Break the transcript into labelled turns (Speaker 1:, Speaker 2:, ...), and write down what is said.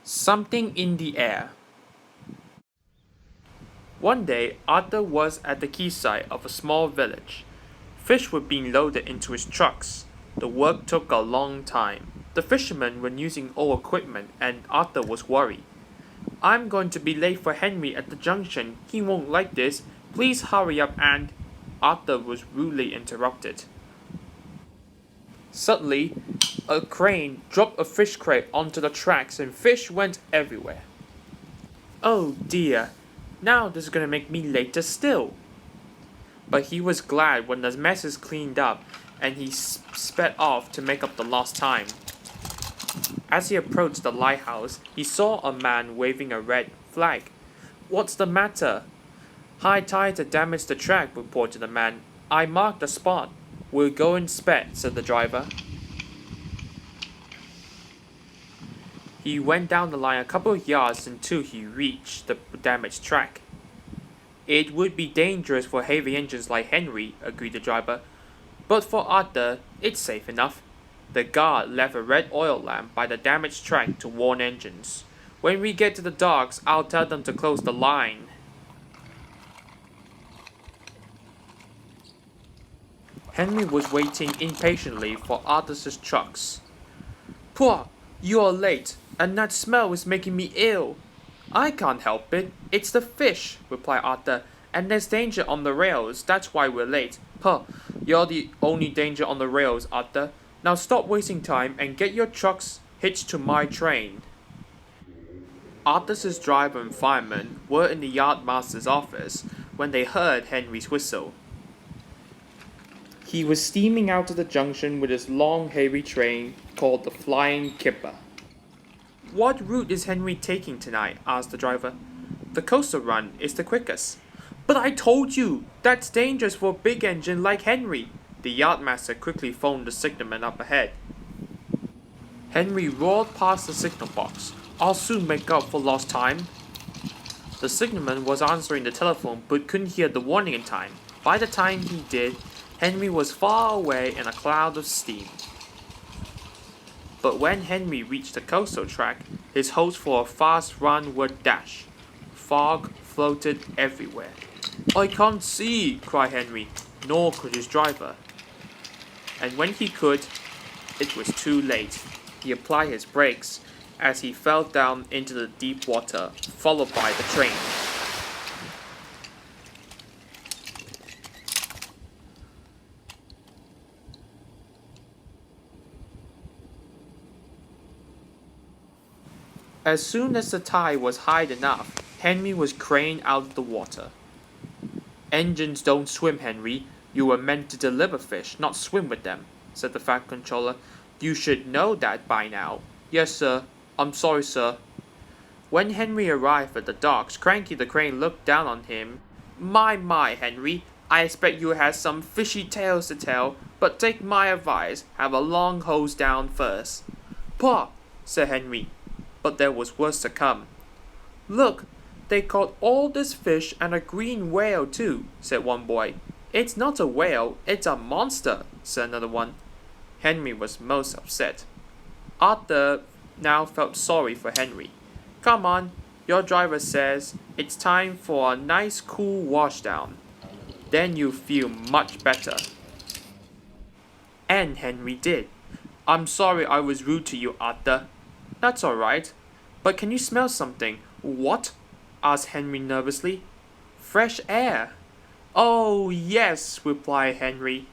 Speaker 1: Something in the air. One day, Arthur was at the quayside of a small village. Fish were being loaded into his trucks. The work took a long time. The fishermen were using old equipment and Arthur was worried. "I'm going to be late for Henry at the junction. He won't like this. Please hurry up and…" Arthur was rudely interrupted. Suddenly, a crane dropped a fish crate onto the tracks and fish went everywhere. "Oh dear, now this is going to make me later still." But he was glad when the mess is cleaned up and he sped off to make up the lost time. As he approached the lighthouse, he saw a man waving a red flag. "What's the matter?" "High tide had damaged the track," reported the man. "I marked the spot." "We'll go and inspect," said the driver. He went down the line a couple of yards until he reached the damaged track. "It would be dangerous for heavy engines like Henry," agreed the driver. "But for Arthur, it's safe enough." The guard left a red oil lamp by the damaged track to warn engines. "When we get to the docks, I'll tell them to close the line." Henry was waiting impatiently for Arthur's trucks. "Pooh, you are late, and that smell is making me ill." "I can't help it. It's the fish," replied Arthur. "And there's danger on the rails. That's why we're late." "Huh, you're the only danger on the rails, Arthur. Now stop wasting time and get your trucks hitched to my train." Arthur's driver and fireman were in the yardmaster's office when they heard Henry's whistle. He was steaming out of the junction with his long heavy train called the Flying Kipper. "What route is Henry taking tonight?" asked the driver. "The coastal run is the quickest." "But I told you, that's dangerous for a big engine like Henry." The yardmaster quickly phoned the signalman up ahead. Henry roared past the signal box. "I'll soon make up for lost time." The signalman was answering the telephone but couldn't hear the warning in time. By the time he did, Henry was far away in a cloud of steam. But when Henry reached the coastal track, his hopes for a fast run were dashed. Fog floated everywhere. "I can't see," cried Henry, nor could his driver. And when he could, it was too late. He applied his brakes as he fell down into the deep water, followed by the train. As soon as the tide was high enough, Henry was craned out of the water. "Engines don't swim, Henry. You were meant to deliver fish, not swim with them," said the fat controller. "You should know that by now." "Yes, sir. I'm sorry, sir." When Henry arrived at the docks, Cranky the crane looked down on him. My, Henry. I expect you had some fishy tales to tell, but take my advice, have a long hose down first." "Pah," said Henry. But there was worse to come. "Look, they caught all this fish and a green whale too," said one boy. "It's not a whale, it's a monster," said another one. Henry was most upset. Arthur now felt sorry for Henry. "Come on, your driver says it's time for a nice cool washdown. Then you'll feel much better." And Henry did. "I'm sorry I was rude to you, Arthur." "That's all right. But can you smell something?" "What?" asked Henry nervously. "Fresh air." "Oh, yes," replied Henry.